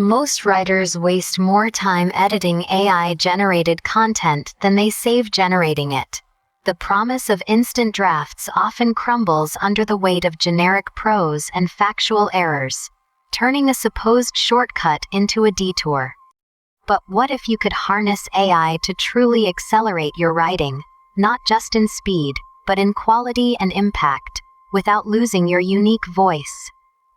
Most writers waste more time editing AI-generated content than they save generating it. The promise of instant drafts often crumbles under the weight of generic prose and factual errors, turning a supposed shortcut into a detour. But what if you could harness AI to truly accelerate your writing, not just in speed, but in quality and impact, without losing your unique voice?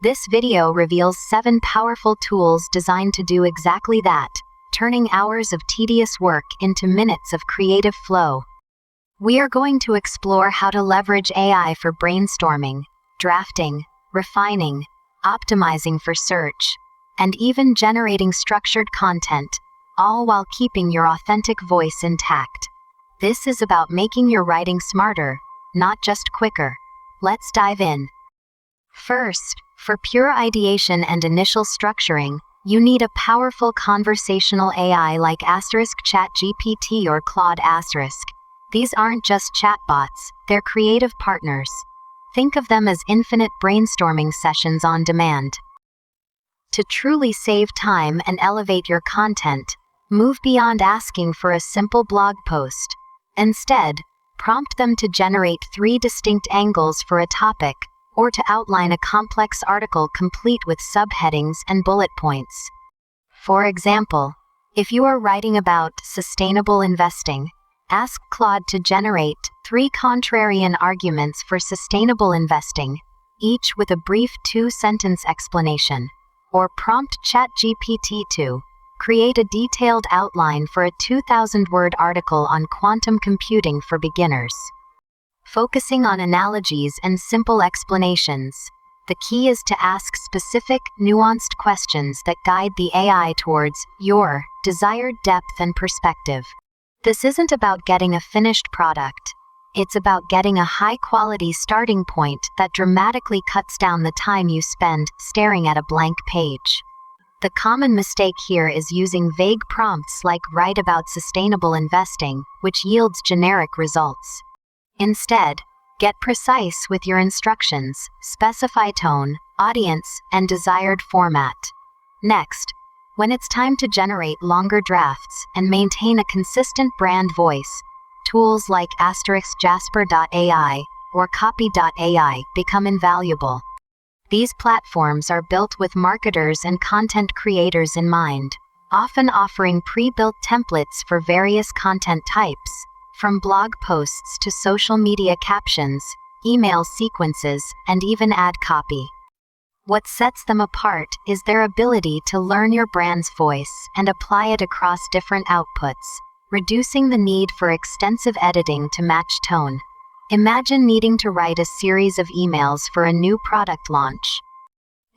This video reveals 7 powerful tools designed to do exactly that, turning hours of tedious work into minutes of creative flow. We are going to explore how to leverage AI for brainstorming, drafting, refining, optimizing for search, and even generating structured content, all while keeping your authentic voice intact. This is about making your writing smarter, not just quicker. Let's dive in. First, for pure ideation and initial structuring, you need a powerful conversational AI like ChatGPT or Claude. These aren't just chatbots, they're creative partners. Think of them as infinite brainstorming sessions on demand. To truly save time and elevate your content, move beyond asking for a simple blog post. Instead, prompt them to generate 3 distinct angles for a topic, or to outline a complex article complete with subheadings and bullet points. For example, if you are writing about sustainable investing, ask Claude to generate 3 contrarian arguments for sustainable investing, each with a brief 2-sentence explanation. Or prompt ChatGPT to create a detailed outline for a 2,000-word article on quantum computing for beginners. Focusing on analogies and simple explanations, the key is to ask specific, nuanced questions that guide the AI towards your desired depth and perspective. This isn't about getting a finished product. It's about getting a high-quality starting point that dramatically cuts down the time you spend staring at a blank page. The common mistake here is using vague prompts like "write about sustainable investing," which yields generic results. Instead, get precise with your instructions, specify tone, audience, and desired format. Next, when it's time to generate longer drafts and maintain a consistent brand voice, tools like *Jasper.ai or Copy.ai become invaluable. These platforms are built with marketers and content creators in mind, often offering pre-built templates for various content types, from blog posts to social media captions, email sequences, and even ad copy. What sets them apart is their ability to learn your brand's voice and apply it across different outputs, reducing the need for extensive editing to match tone. Imagine needing to write a series of emails for a new product launch.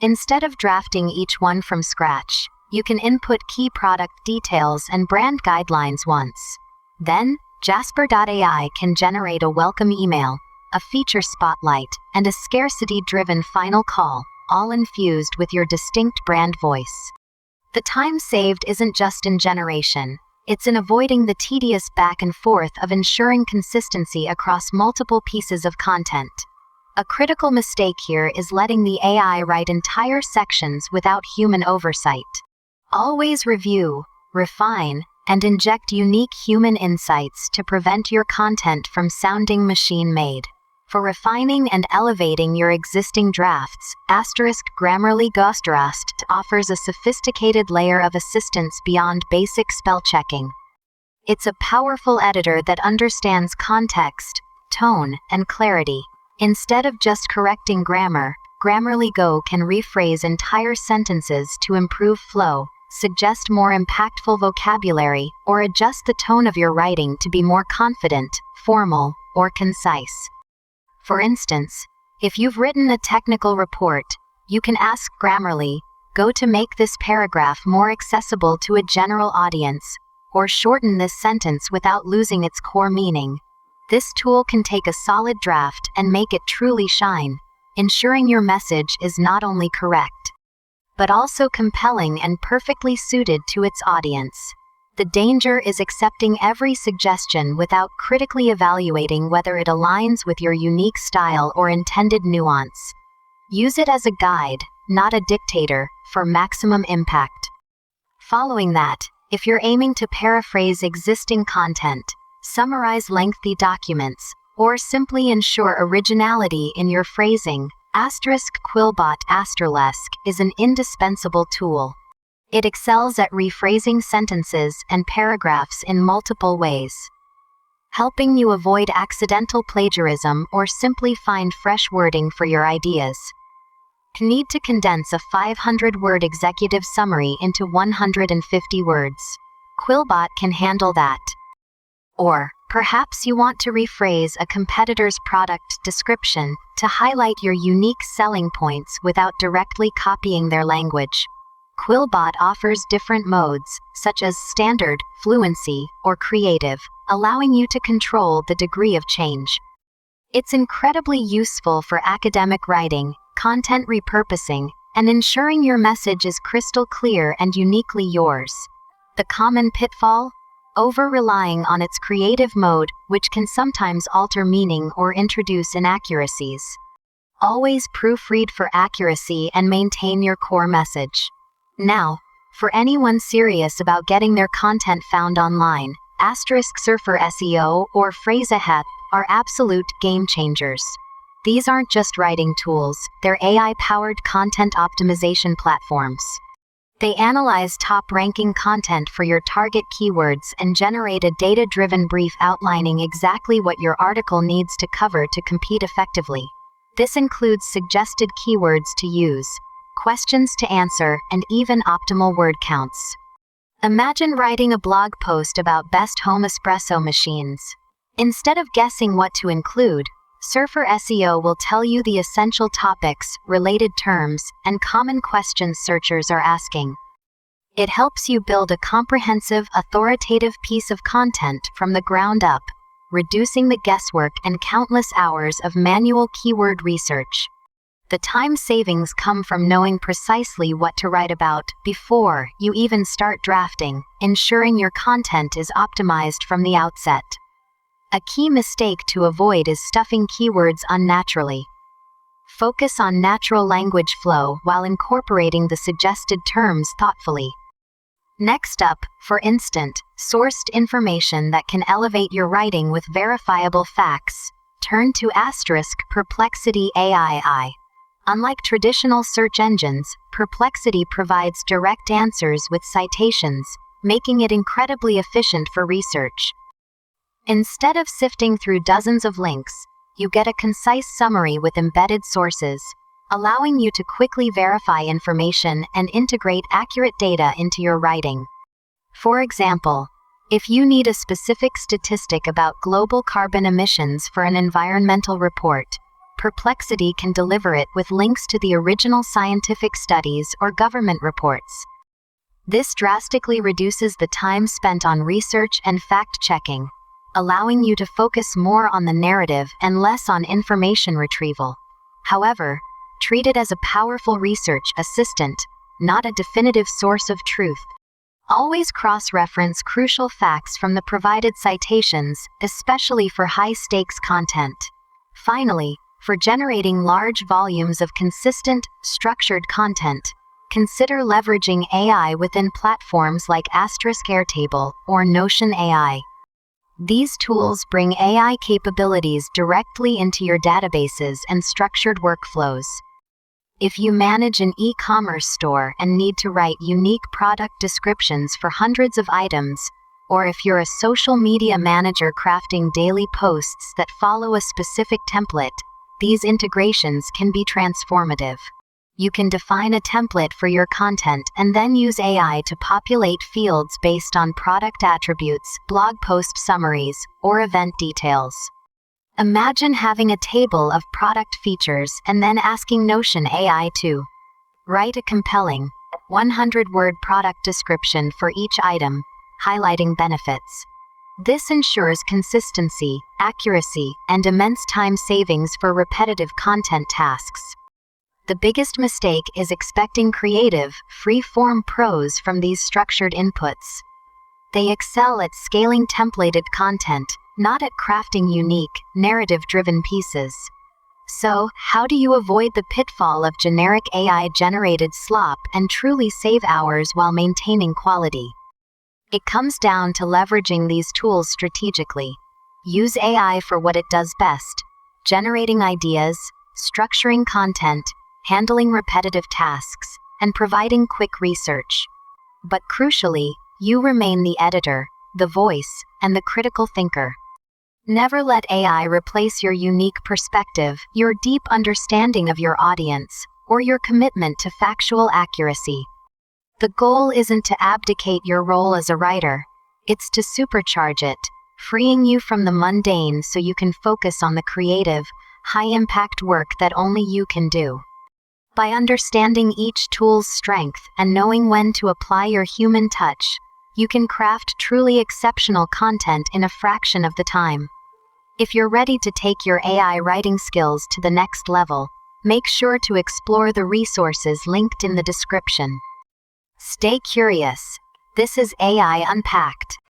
Instead of drafting each one from scratch, you can input key product details and brand guidelines once. Then, Jasper.ai can generate a welcome email, a feature spotlight, and a scarcity-driven final call, all infused with your distinct brand voice. The time saved isn't just in generation, it's in avoiding the tedious back and forth of ensuring consistency across multiple pieces of content. A critical mistake here is letting the AI write entire sections without human oversight. Always review, refine, and inject unique human insights to prevent your content from sounding machine-made. For refining and elevating your existing drafts, *GrammarlyGo offers a sophisticated layer of assistance beyond basic spell checking. It's a powerful editor that understands context, tone, and clarity. Instead of just correcting grammar, GrammarlyGo can rephrase entire sentences to improve flow, suggest more impactful vocabulary, or adjust the tone of your writing to be more confident, formal, or concise. For instance, if you've written a technical report, you can ask GrammarlyGo to make this paragraph more accessible to a general audience, or shorten this sentence without losing its core meaning. This tool can take a solid draft and make it truly shine, ensuring your message is not only correct, but also compelling and perfectly suited to its audience. The danger is accepting every suggestion without critically evaluating whether it aligns with your unique style or intended nuance. Use it as a guide, not a dictator, for maximum impact. Following that, if you're aiming to paraphrase existing content, summarize lengthy documents, or simply ensure originality in your phrasing, Quillbot is an indispensable tool. It excels at rephrasing sentences and paragraphs in multiple ways, helping you avoid accidental plagiarism or simply find fresh wording for your ideas. Need to condense a 500-word executive summary into 150 words. Quillbot can handle that. Or, perhaps you want to rephrase a competitor's product description to highlight your unique selling points without directly copying their language. Quillbot offers different modes, such as standard, fluency, or creative, allowing you to control the degree of change. It's incredibly useful for academic writing, content repurposing, and ensuring your message is crystal clear and uniquely yours. The common pitfall? Over-relying on its creative mode, which can sometimes alter meaning or introduce inaccuracies. Always proofread for accuracy and maintain your core message. Now, for anyone serious about getting their content found online, Surfer SEO or Frase are absolute game changers. These aren't just writing tools, they're AI-powered content optimization platforms. They analyze top-ranking content for your target keywords and generate a data-driven brief outlining exactly what your article needs to cover to compete effectively. This includes suggested keywords to use, questions to answer, and even optimal word counts. Imagine writing a blog post about best home espresso machines. Instead of guessing what to include, Surfer SEO will tell you the essential topics, related terms, and common questions searchers are asking. It helps you build a comprehensive, authoritative piece of content from the ground up, reducing the guesswork and countless hours of manual keyword research. The time savings come from knowing precisely what to write about before you even start drafting, ensuring your content is optimized from the outset. A key mistake to avoid is stuffing keywords unnaturally. Focus on natural language flow while incorporating the suggested terms thoughtfully. Next up, for instant, sourced information that can elevate your writing with verifiable facts, turn to Perplexity AI. Unlike traditional search engines, Perplexity provides direct answers with citations, making it incredibly efficient for research. Instead of sifting through dozens of links, you get a concise summary with embedded sources, allowing you to quickly verify information and integrate accurate data into your writing. For example, if you need a specific statistic about global carbon emissions for an environmental report, Perplexity can deliver it with links to the original scientific studies or government reports. This drastically reduces the time spent on research and fact-checking, allowing you to focus more on the narrative and less on information retrieval. However, treat it as a powerful research assistant, not a definitive source of truth. Always cross-reference crucial facts from the provided citations, especially for high-stakes content. Finally, for generating large volumes of consistent, structured content, consider leveraging AI within platforms like Airtable or Notion AI. These tools bring AI capabilities directly into your databases and structured workflows. If you manage an e-commerce store and need to write unique product descriptions for hundreds of items, or if you're a social media manager crafting daily posts that follow a specific template, these integrations can be transformative. You can define a template for your content and then use AI to populate fields based on product attributes, blog post summaries, or event details. Imagine having a table of product features and then asking Notion AI to write a compelling, 100-word product description for each item, highlighting benefits. This ensures consistency, accuracy, and immense time savings for repetitive content tasks. The biggest mistake is expecting creative, free-form prose from these structured inputs. They excel at scaling templated content, not at crafting unique, narrative-driven pieces. So, how do you avoid the pitfall of generic AI-generated slop and truly save hours while maintaining quality? It comes down to leveraging these tools strategically. Use AI for what it does best: generating ideas, structuring content, handling repetitive tasks, and providing quick research. But crucially, you remain the editor, the voice, and the critical thinker. Never let AI replace your unique perspective, your deep understanding of your audience, or your commitment to factual accuracy. The goal isn't to abdicate your role as a writer, it's to supercharge it, freeing you from the mundane so you can focus on the creative, high-impact work that only you can do. By understanding each tool's strength and knowing when to apply your human touch, you can craft truly exceptional content in a fraction of the time. If you're ready to take your AI writing skills to the next level, make sure to explore the resources linked in the description. Stay curious. This is AI Unpacked.